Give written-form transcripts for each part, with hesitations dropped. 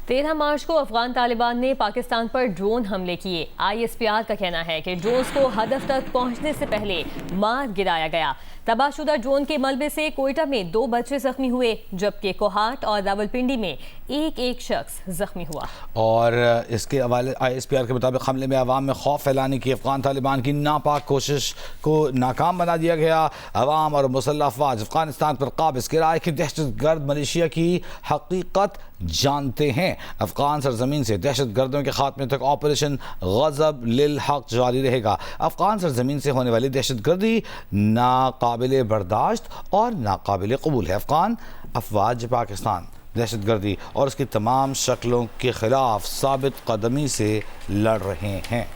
13 मार्च को अफगान तालिबान ने पाकिस्तान पर ड्रोन हमले किए। ISPR का कहना है कि ड्रोन्स को हदफ तक पहुंचने से पहले मार गिराया गया। तबाहशुदा ड्रोन के मलबे से कोयटा में 2 बच्चे जख्मी हुए, जबकि कोहाट और रावलपिंडी में एक शख्स जख्मी हुआ। और इसके हवाले ISPR के मुताबिक हमले में अवाम में खौफ फैलाने की अफगान तालिबान की नापाक कोशिश को नाकाम बना दिया गया। अवाम और मुसल्लह अफवाज अफगानिस्तान पर काबिज किराए की दहशत गर्द मलेशिया की हकीकत जानते हैं। अफगान सरजमीन से दहशत गर्दों के खात्मे तक ऑपरेशन गज़ब लिल हक जारी रहेगा। अफगान सरजमीन से होने वाली दहशत गर्दी नाकाबिले बर्दाश्त और नाकाबिले कबूल है। अफगान अफवाज पाकिस्तान दहशत गर्दी और उसकी तमाम शक्लों के खिलाफ साबित कदमी से लड़ रहे हैं।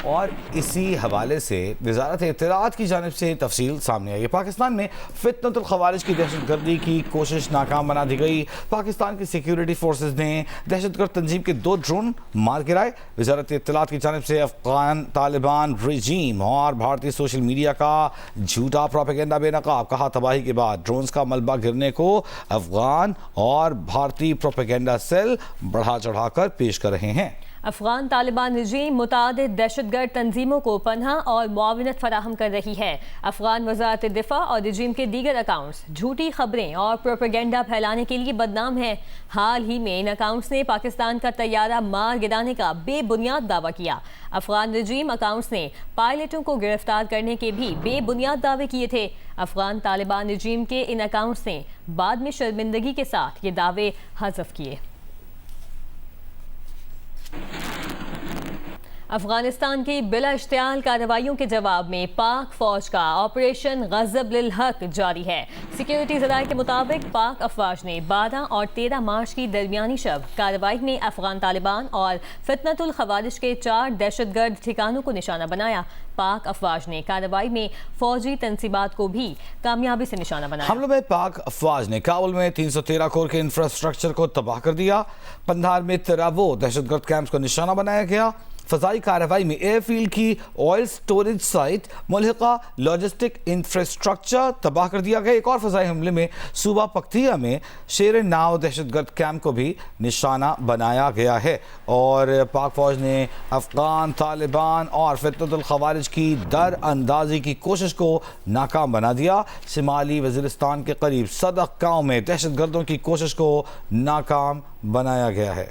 और इसी हवाले से वज़ारत इत्तलाआत की जानिब से तफसील सामने आई है। पाकिस्तान में फितनतुल खवारिज की दहशत गर्दी की कोशिश नाकाम बना दी गई। पाकिस्तान की सिक्योरिटी फोर्सेज ने दहशत गर्द तंजीम के 2 ड्रोन मार गिराए। वज़ारत इत्तलाआत की जानिब से अफगान तालिबान रजीम और भारतीय सोशल मीडिया का झूठा प्रोपेगेंडा बेनकाब। कहा तबाही के बाद ड्रोन्स का मलबा गिरने को अफगान और भारतीय प्रोपेगेंडा सेल बढ़ा चढ़ा कर पेश कर रहे हैं। अफगान तालिबान रजीम मुतादिद दहशतगर्द तंजीमों को पनाह और मुआविनत फराहम कर रही है। अफगान वज़ारत दिफा और रजीम के दीगर अकाउंट्स झूठी खबरें और प्रोपेगेंडा फैलाने के लिए बदनाम हैं। हाल ही में इन अकाउंट्स ने पाकिस्तान का तैयारा मार गिराने का बेबुनियाद दावा किया। अफगान रजीम अकाउंट्स ने पायलटों को गिरफ्तार करने के भी बेबुनियाद दावे किए थे। अफगान तालिबान रजीम के इन अकाउंट्स ने बाद में शर्मिंदगी के साथ ये दावे हज़फ किए। अफगानिस्तान की बिला इश्तियाल कार्रवाइयों के जवाब में पाक फौज का ऑपरेशन गज़ब लिल हक जारी है। सिक्योरिटी ज़राए के मुताबिक पाक अफवाज ने 12 और 13 मार्च की दरमियानी शब कार्रवाई में अफगान तालिबान और फितनतुल खवारिज के 4 दहशतगर्द ठिकानों को निशाना बनाया। पाक अफवाज ने कार्रवाई में फौजी तंसीबात को भी कामयाबी से निशाना बनाया। हमलों में पाक अफवाज ने काबुल में 313 कोर के इंफ्रास्ट्रक्चर को तबाह कर दिया। पंधार में तिरावो दहशतगर्द कैंप्स को निशाना बनाया गया। फ़ज़ाई कार्रवाई में एयरफील्ड की ऑयल स्टोरेज साइट मुल्हिका लॉजिस्टिक इंफ्रास्ट्रक्चर तबाह कर दिया गया। एक और फ़ज़ाई हमले में सूबा पख्तिया में शेर नाव दहशतगर्द कैंप को भी निशाना बनाया गया है। और पाक फौज ने अफगान तालिबान और फितनतुल खवारिज की दर अंदाजी की कोशिश को नाकाम बना दिया। शिमाली वज़ीरिस्तान के करीब सदक गाँव में दहशतगर्दों की कोशिश को नाकाम बनाया गया है।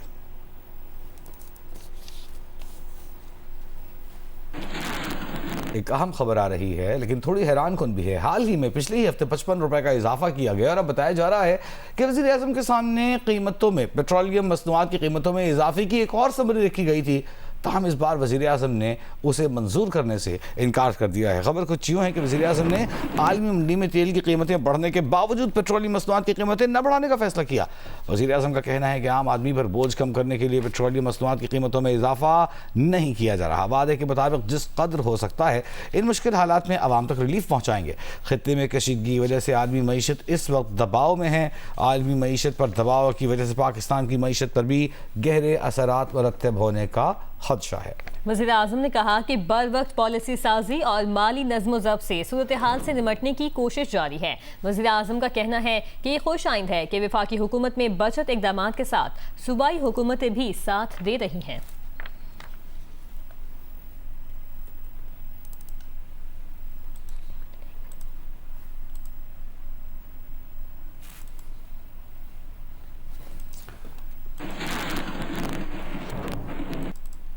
एक अहम खबर आ रही है, लेकिन थोड़ी हैरान कुन भी है। हाल ही में पिछले ही हफ्ते 55 रुपए का इजाफा किया गया और अब बताया जा रहा है कि वज़ीर आज़म के सामने कीमतों में पेट्रोलियम मसनूआत की कीमतों में इजाफे की एक और समरी रखी गई थी। ताहम इस बार वज़ीर आज़म ने उसे मंजूर करने से इनकार कर दिया है। खबर कुछ यूँ है कि वज़ीर आज़म ने आलमी मंडी में तेल की कीमतें बढ़ने के बावजूद पेट्रोलियम मसनूआत की कीमतें न बढ़ाने का फैसला किया। वज़ीर आज़म का कहना है कि आम आदमी पर बोझ कम करने के लिए पेट्रोलियम मसनूआत की कीमतों में इजाफा नहीं किया जा रहा। वादे के मुताबिक जिस कदर हो सकता है इन मुश्किल हालात में आवाम तक रिलीफ पहुँचाएंगे। खित्ते में कशीदगी की वजह से आलमी मईशत इस वक्त दबाव में है। आलमी मईशत पर दबाव की वजह से पाकिस्तान की मईशत पर भी गहरे असरात मुरतब होने का खदशा है। वज़ीर आज़म ने कहा कि बर वक्त पॉलिसी साजी और माली नज़्म ज़ब्त से सूरत हाल से निमटने की कोशिश जारी है। वज़ीर आज़म का कहना है कि ये खुश आइंद है कि वफाकी हुकूमत में बचत इक़दामात के साथ सूबाई हुकूमतें भी साथ दे रही हैं।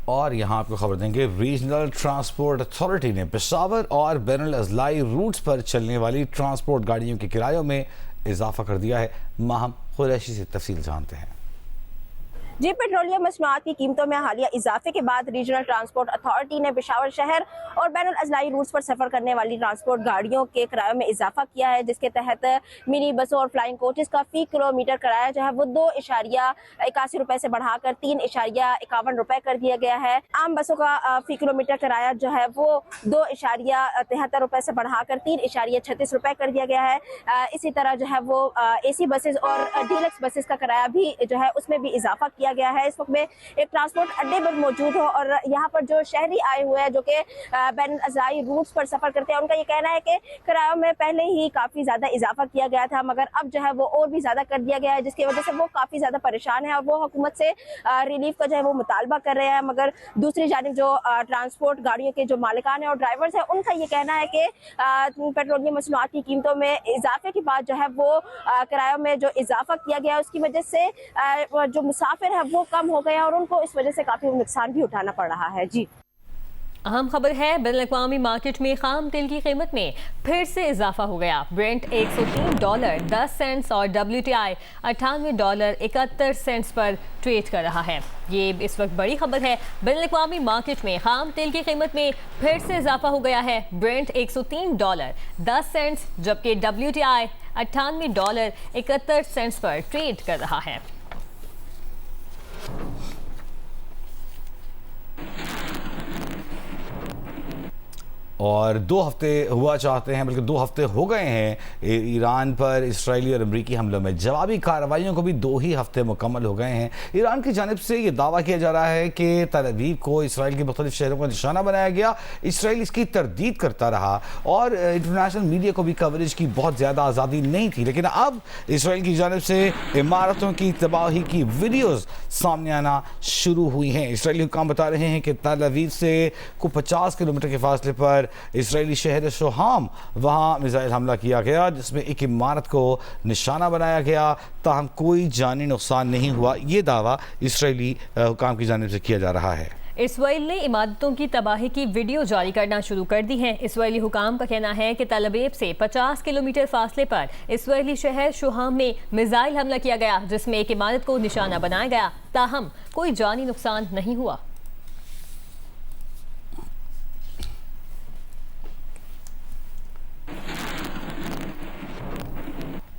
और यहाँ आपको खबर देंगे, रीजनल ट्रांसपोर्ट अथॉरिटी ने पेशावर और बैनुल अज़लाई रूट्स पर चलने वाली ट्रांसपोर्ट गाड़ियों के किरायों में इजाफा कर दिया है। माहम कुरैशी से तफसील जानते हैं। जी, पेट्रोलियम मसनूआत की कीमतों में हालिया इजाफे के बाद रीजनल ट्रांसपोर्ट अथॉरिटी ने पेशावर शहर और बैनुल अज़लाई रूट्स पर सफर करने वाली ट्रांसपोर्ट गाड़ियों के किरायों में इजाफा किया है, जिसके तहत मिनी बसों और फ्लाइंग कोचेस का फी किलोमीटर किराया जो है वो 2.81 रुपए से बढ़ाकर 3.51 रुपए कर दिया गया है। आम बसों का फी किलोमीटर किराया जो है वो 2.73 रुपए से बढ़ाकर 3.36 रुपए कर दिया गया है। इसी तरह जो है वो AC बसेस और डीलक्स बसेस का किराया भी जो है उसमें भी इजाफा किया गया है। इस वक्त में एक ट्रांसपोर्ट अड्डे पर मौजूद हो और यहाँ पर जो शहरी आए हुए हैं जो कि बैनुल अज़लाई रूट्स पर सफर करते हैं, उनका ये कहना है कि किरायों में पहले ही काफी ज्यादा इजाफा किया गया था, मगर अब जो है वो और भी ज्यादा कर दिया गया है, जिसकी वजह से वो काफी ज्यादा परेशान है और वो हुकूमत से रिलीफ का जो है वो मुतालबा कर रहे हैं। मगर दूसरी जानिब जो ट्रांसपोर्ट गाड़ियों के जो मालिकान है और ड्राइवर्स हैं, उनका ये कहना है कि पेट्रोलियम मसनूआत की कीमतों में इजाफे के बाद जो है वो किरायों में जो इजाफा किया गया है उसकी वजह से जो मुसाफिर है वो कम हो गए हैं और उनको इस वजह से काफी नुकसान भी उठाना पड़ रहा है। जी, अहम खबर है, बैनुल-अक़वामी मार्केट में खाम तेल की कीमत में फिर से इजाफा हो गया। ब्रेंट $103.10 और WTI $98.71 पर ट्रेड कर रहा है। ये इस वक्त बड़ी खबर है। बैनुल-अक़वामी मार्केट में खाम तेल की कीमत में फिर से इजाफा हो गया है। ब्रेंट $103.10 जबकि WTI $98.71 पर ट्रेड कर रहा है। और 2 हफ्ते हुआ चाहते हैं, बल्कि 2 हफ्ते हो गए हैं ईरान पर इसराइली और अमरीकी हमलों में। जवाबी कार्रवाइयों को भी 2 ही हफ्ते मुकम्मल हो गए हैं। ईरान की जानिब से ये दावा किया जा रहा है कि तल अवीव को इसराइल के मुख्तलिफ शहरों का निशाना बनाया गया। इसराइल इसकी तरदीद करता रहा और इंटरनेशनल मीडिया को भी कवरेज की बहुत ज़्यादा आज़ादी नहीं थी। लेकिन अब इसराइल की जानिब से इमारतों की तबाही की वीडियोज़ सामने आना शुरू हुई हैं। इसराइली हुक्काम बता रहे हैं कि तल अवीव से को 50 किलोमीटर के फासले पर इसराइली शहर शोहाम, वहाँ मिसाइल हमला किया गया जिसमें एक इमारत को निशाना बनाया गया, ताहम कोई जानी नुकसान नहीं हुआ। ये दावा इसराइली हुक्काम की जानिब से किया जा रहा है। इसराइल ने इमारतों की तबाही की वीडियो जारी करना शुरू कर दी है। इसराइली हुकाम का कहना है कि तल अवीव से 50 किलोमीटर फासले पर इसराइली शहर शोहाम में मिसाइल हमला किया गया जिसमें एक इमारत को निशाना बनाया गया, ताहम कोई जानी नुकसान नहीं हुआ।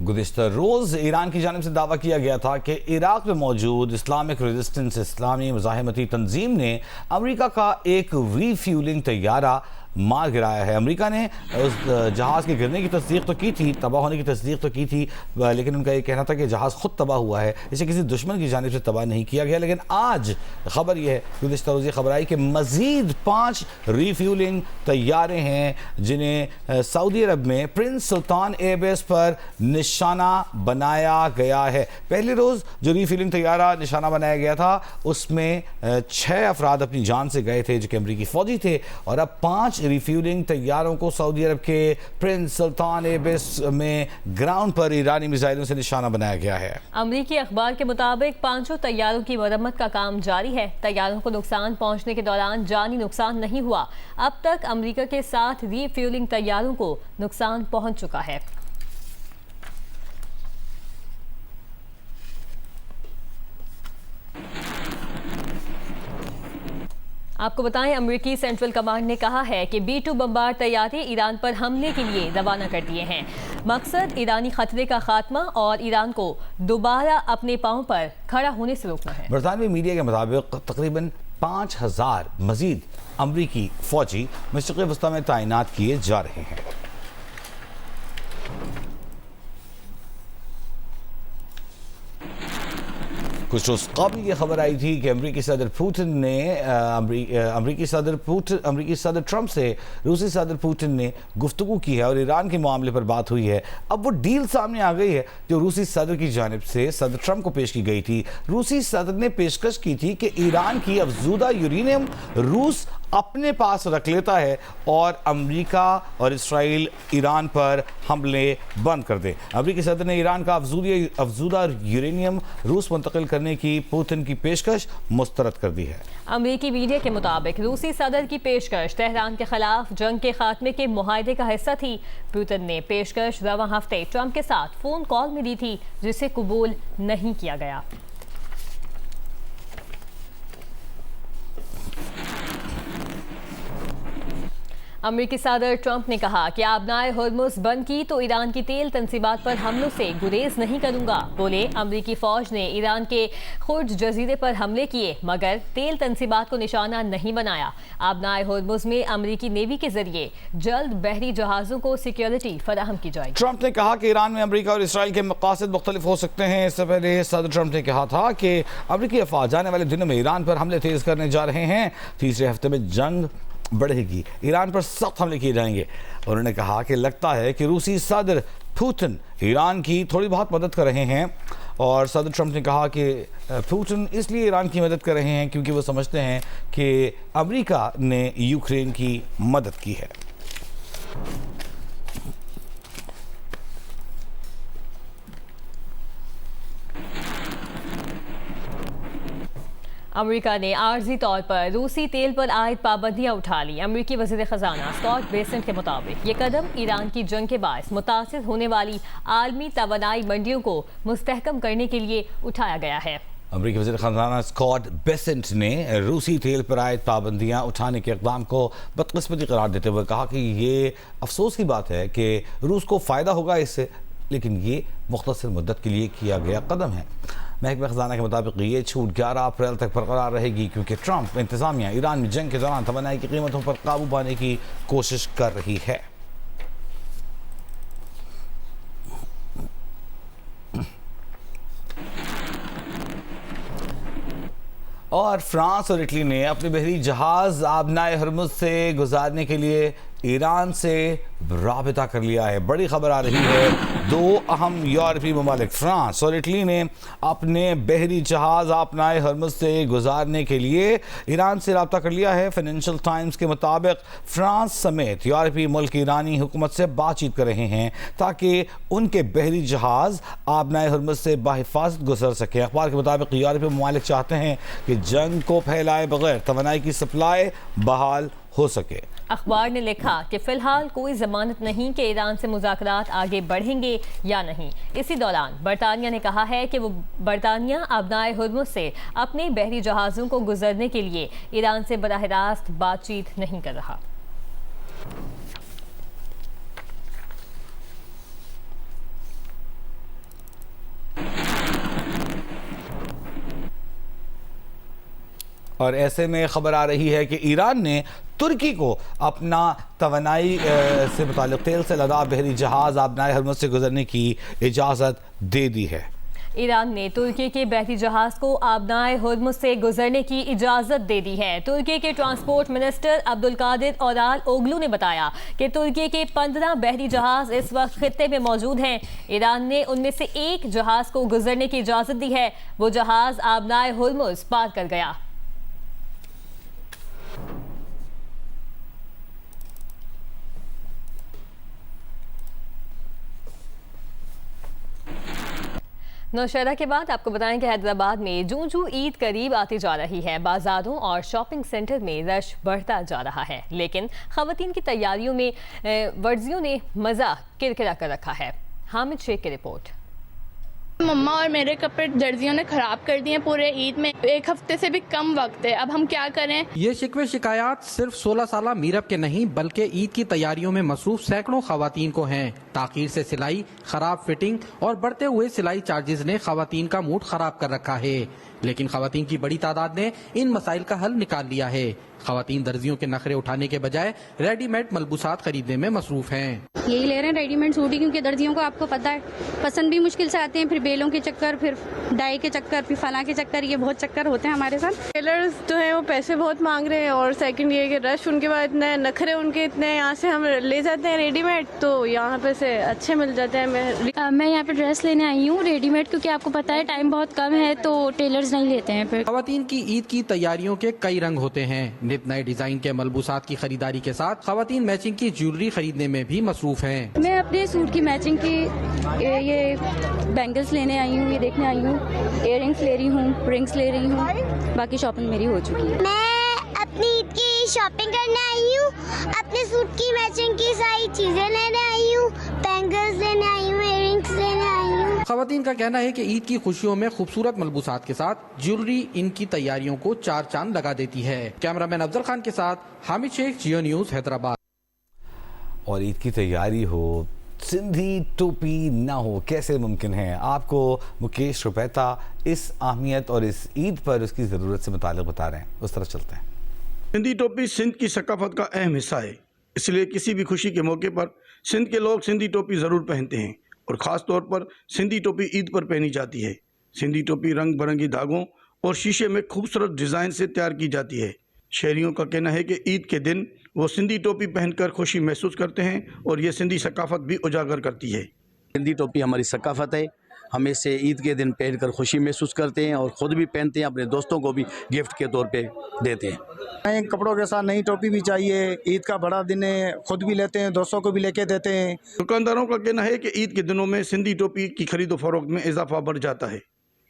गुज़िश्ता रोज़ ईरान की जानिब से दावा किया गया था कि इराक़ में मौजूद इस्लामिक रेजिस्टेंस इस्लामी मुज़ाहिमती तंजीम ने अमेरिका का एक रीफ्यूलिंग तैयारा मार गिराया है। अमेरिका ने उस जहाज़ के गिरने की तस्दीक तो की थी, तबाह होने की तस्दीक तो की थी, लेकिन उनका ये कहना था कि जहाज़ खुद तबाह हुआ है, इसे किसी दुश्मन की जानिब से तबाह नहीं किया गया। लेकिन आज खबर यह है, गुज़िश्ता रोज़ खबर आई कि मज़ीद 5 रीफ्यूलिंग तैयारे हैं जिन्हें सऊदी अरब में प्रिंस सुल्तान एयरबेस पर निशाना बनाया गया है। पहले रोज़ जो रीफ्यूलिंग तैयारा निशाना बनाया गया था उसमें 6 अफराद अपनी जान से गए थे जो कि अमरीकी फ़ौजी थे, और अब 5 रिफ्यूलिंग तैयारों को सऊदी अरब के प्रिंस सुल्तान एयरबेस में ग्राउंड पर ईरानी मिसाइलों से निशाना बनाया गया है। अमरीकी अखबार के मुताबिक 5 तैयारों की मरम्मत का काम जारी है। तैयारों को नुकसान पहुंचने के दौरान जानी नुकसान नहीं हुआ। अब तक अमरीका के 7 रीफ्यूलिंग तैयारों को नुकसान पहुंच चुका है। आपको बताएं, अमेरिकी सेंट्रल कमांड ने कहा है कि B-2 बमबार तैयारे ईरान पर हमले के लिए रवाना कर दिए हैं। मकसद ईरानी खतरे का खात्मा और ईरान को दोबारा अपने पांव पर खड़ा होने से रोकना है। बरतानवी मीडिया के मुताबिक तकरीबन 5000 मजीद अमरीकी फौजी मशरिक़ वस्ता में तैनात किए जा रहे हैं। कुछ रोज़ कबल ये खबर आई थी कि अमरीकी सदर पुतिन ने अमरीकी सदर ट्रंप से रूसी सदर पुतिन ने गुफ्तगू की है और ईरान के मामले पर बात हुई है। अब वो डील सामने आ गई है जो रूसी सदर की जानिब से सदर ट्रंप को पेश की गई थी। रूसी सदर ने पेशकश की थी कि ईरान की अफजूदा यूरेनियम रूस अपने पास रख लेता है और अमेरिका और इसराइल ईरान पर हमले बंद कर दे। अमरीकी सदर ने ईरान का अफजूदा यूरेनियम रूस मुंतकिल करने की पुतिन की पेशकश मुस्तरद कर दी है। अमरीकी मीडिया के मुताबिक रूसी सदर की पेशकश तेहरान के खिलाफ जंग के खात्मे के मुआहदे का हिस्सा थी। पुतिन ने पेशकश रवां हफ्ते ट्रंप के साथ फोन कॉल में दी थी जिसे कबूल नहीं किया गया। अमेरिकी सदर ट्रंप ने कहा कि आबनाए हुर्मुज़ बंद की तो ईरान की तेल तंसीबात पर हमलों से गुरेज नहीं करूंगा। बोले, अमेरिकी फौज ने ईरान के खुर्द जजीरे पर हमले किए मगर तेल तंसीबात को निशाना नहीं बनाया। आबनाए हुर्मुज़ में अमेरिकी नेवी के जरिए जल्द बहरी जहाजों को सिक्योरिटी फराहम की जाएगी। ट्रंप ने कहा कि ईरान में अमेरिका और इसराइल के मकासद मुख्तलिफ हो सकते हैं। इससे पहले सदर ट्रंप ने कहा था कि अमेरिकी अफवाज आने वाले दिनों में ईरान पर हमले तेज करने जा रहे हैं। तीसरे हफ्ते में जंग बढ़ेगी, ईरान पर सख्त हमले किए जाएंगे। उन्होंने कहा कि लगता है कि रूसी सदर पुतिन ईरान की थोड़ी बहुत मदद कर रहे हैं और सदर ट्रंप ने कहा कि पुतिन इसलिए ईरान की मदद कर रहे हैं क्योंकि वो समझते हैं कि अमेरिका ने यूक्रेन की मदद की है। अमेरिका ने आर्जी तौर पर रूसी तेल पर आयद पाबंदियां उठा ली। अमेरिकी वज़ीर ख़जाना स्कॉट बेसेंट के मुताबिक ये कदम ईरान की जंग के बायस मुतासिर होने वाली आलमी तवानाई मंडियों को मुस्तहकम करने के लिए उठाया गया है। अमेरिकी वज़ीर ख़जाना स्कॉट बेसेंट ने रूसी तेल पर आयद पाबंदियां उठाने के इक़दाम को बदकिस्मती करार देते हुए कहा कि ये अफसोस की बात है कि रूस को फ़ायदा होगा इससे, लेकिन ये मुख्तसर मुद्दत के लिए किया गया कदम है। महकमा ख़जाना के मुताबिक ये छूट 11 अप्रैल तक बरकरार रहेगी क्योंकि ट्रंप इंतज़ामिया ईरान में जंग के दौरान तवानाई की कीमतों पर काबू पाने की कोशिश कर रही है। और फ्रांस और इटली ने अपने बहरी जहाज आबनाए हुर्मुज़ से गुजारने के लिए ईरान से राबिता कर लिया है। बड़ी खबर आ रही है, दो अहम यूरोपीय ममालिक फ्रांस और इटली ने अपने बहरी जहाज आबनाए हुर्मुज़ से गुजारने के लिए ईरान से राबिता कर लिया है। फाइनेंशियल टाइम्स के मुताबिक फ्रांस समेत यूरोपीय मुल्क ईरानी हुकूमत से बातचीत कर रहे हैं ताकि उनके बहरी जहाज आबनाए हुर्मुज़ से बाहिफाजत गुजर सके। अखबार के मुताबिक यूरोपीय ममालिक चाहते हैं कि जंग को फैलाए बगैर तवानाई की सप्लाई बहाल हो सके। अखबार ने लिखा कि फिलहाल कोई जमानत नहीं कि ईरान से मुज़ाकरात आगे बढ़ेंगे या नहीं। इसी दौरान बरतानिया ने कहा है कि वो बरतानिया आबनाए हुर्मुज़ से अपने बहरी जहाज़ों को गुजरने के लिए ईरान से बराह रास्त बातचीत नहीं कर रहा। और ऐसे में खबर आ रही है कि ईरान ने तुर्की को अपना तवानाई से मुताल्लिक़ तेल से लदा बहरी जहाज आबनाए हुर्मुज़ से गुजरने की इजाज़त दे दी है। ईरान ने तुर्की के बहरी जहाज को आबनाए हुर्मुज़ से गुजरने की इजाज़त दे दी है। तुर्की के ट्रांसपोर्ट मिनिस्टर अब्दुल कादिर औराल ओगलू ने बताया कि तुर्की के 15 बहरी जहाज इस वक्त खित्ते में मौजूद हैं। ईरान ने उनमें से एक जहाज को गुजरने की इजाज़त दी है। वो जहाज आबनाए हुर्मुज़ पार कर गया। नौशहरा के बाद आपको बताएं कि हैदराबाद में जूं जूं ईद करीब आती जा रही है, बाजारों और शॉपिंग सेंटर में रश बढ़ता जा रहा है, लेकिन खवातीन की तैयारियों में वर्जियों ने मज़ा किरकिरा कर रखा है। हामिद शेख की रिपोर्ट। मम्मा और मेरे कपड़े दर्जियों ने खराब कर दिए पूरे ईद में। एक हफ्ते से भी कम वक्त है, अब हम क्या करें। ये शिकवे शिकायत सिर्फ 16 साला मीरब के नहीं बल्कि ईद की तैयारियों में मसरूफ सैकड़ों खवातीन को हैं। ताखीर से सिलाई, खराब फिटिंग और बढ़ते हुए सिलाई चार्जेस ने खवातीन का मूड खराब कर रखा है, लेकिन खवातीन की बड़ी तादाद ने इन मसाइल का हल निकाल लिया है। खवातीन दर्जियों के नखरे उठाने के बजाय रेडीमेड मलबूसात खरीदने में मसरूफ हैं। यही ले रहे हैं रेडीमेड सूट ही, क्योंकि दर्जियों को आपको पता है पसंद भी मुश्किल से आते हैं, फिर बेलों के चक्कर, फिर डाई के चक्कर, फिर फला के चक्कर, ये बहुत चक्कर होते हैं हमारे साथ। टेलर्स जो है वो पैसे बहुत मांग रहे हैं और सेकंड ये कि रश उनके बाद इतने नखरे उनके इतने, यहाँ से हम ले जाते हैं रेडीमेड तो यहाँ पे से अच्छे मिल जाते हैं। मैं यहाँ पे ड्रेस लेने आई हूँ रेडीमेड, क्योंकि आपको पता है टाइम बहुत कम है तो टेलर्स नहीं लेते हैं। फिर खवातीन की ईद की तैयारियों के कई रंग होते हैं। नित नए डिजाइन के मलबूसात की खरीदारी के साथ खवातीन मैचिंग की ज्वेलरी खरीदने में भी मसरूफ हैं। मैं अपने सूट की मैचिंग की ये बैंगल्स लेने आई हूँ, ये देखने आई हूँ, इयररिंग्स ले रही हूँ, रिंग्स ले रही हूँ, बाकी शॉपिंग मेरी हो चुकी है। मैं अपनी ईद की शॉपिंग करने आई हूँ, अपने सूट की मैचिंग की सारी चीजें लेने आई हूँ, बैंगल्स लेने आई हूँ, इयररिंग्स लेने आई हूँ। खवातीन का कहना है कि ईद की खुशियों में खूबसूरत मलबूसात के साथ ज्वेलरी इनकी तैयारियों को चार चांद लगा देती है। कैमरामैन अफजल खान के साथ हामिद शेख, जियो न्यूज़, हैदराबाद। और ईद की तैयारी हो, सिंधी टोपी ना हो, कैसे मुमकिन है? आपको मुकेश रुपैता इस अहमियत और इस ईद पर उसकी ज़रूरत से मुताल्लिक़ बता रहे हैं, उस तरफ चलते हैं। सिंधी टोपी सिंध की सकाफत का अहम हिस्सा है, इसलिए किसी भी खुशी के मौके पर सिंध के लोग सिंधी टोपी ज़रूर पहनते हैं और ख़ास तौर पर सिंधी टोपी ईद पर पहनी जाती है। सिंधी टोपी रंग बिरंगी धागों और शीशे में खूबसूरत डिज़ाइन से तैयार की जाती है। शहरियों का कहना है कि ईद के दिन वो सिंधी टोपी पहनकर खुशी महसूस करते हैं और ये सिंधी सकाफत भी उजागर करती है। सिंधी टोपी हमारी सकाफत है, हम इसे ईद के दिन पहनकर खुशी महसूस करते हैं और ख़ुद भी पहनते हैं, अपने दोस्तों को भी गिफ्ट के तौर पे देते हैं। नए कपड़ों के साथ नई टोपी भी चाहिए, ईद का बड़ा दिन है, खुद भी लेते हैं, दोस्तों को भी लेके देते हैं। दुकानदारों का कहना है कि ईद के दिनों में सिंधी टोपी की खरीदो फरोख्त में इजाफा बढ़ जाता है।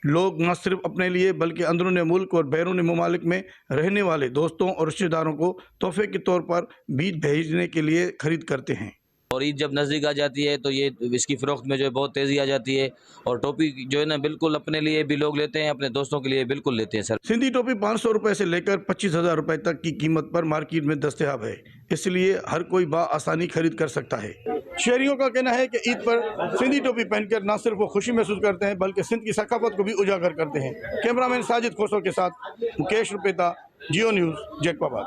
लोग न सिर्फ अपने लिए बल्कि अंदरून मुल्क और बैरून ममालिक में रहने वाले दोस्तों और रिश्तेदारों को तोहफे के तौर पर बीज भेजने के लिए खरीद करते हैं। और ईद जब नज़दीक आ जाती है तो ये इसकी फ़रोख्त में जो है बहुत तेज़ी आ जाती है और टोपी जो है ना बिल्कुल अपने लिए भी लोग लेते हैं, अपने दोस्तों के लिए बिल्कुल लेते हैं। सर, सिंधी टोपी 500 रुपये से लेकर 25,000 रुपये तक की कीमत पर मार्केट में दस्तयाब है, इसलिए हर कोई आसानी खरीद कर सकता है। शहरियों का कहना है कि ईद पर सिंधी टोपी पहनकर न सिर्फ वो खुशी महसूस करते हैं बल्कि सिंध की सकाफत को भी उजागर करते हैं। कैमरामैन साजिद खोसो के साथ मुकेश रुपैता, जियो न्यूज़, जैकबाबाद।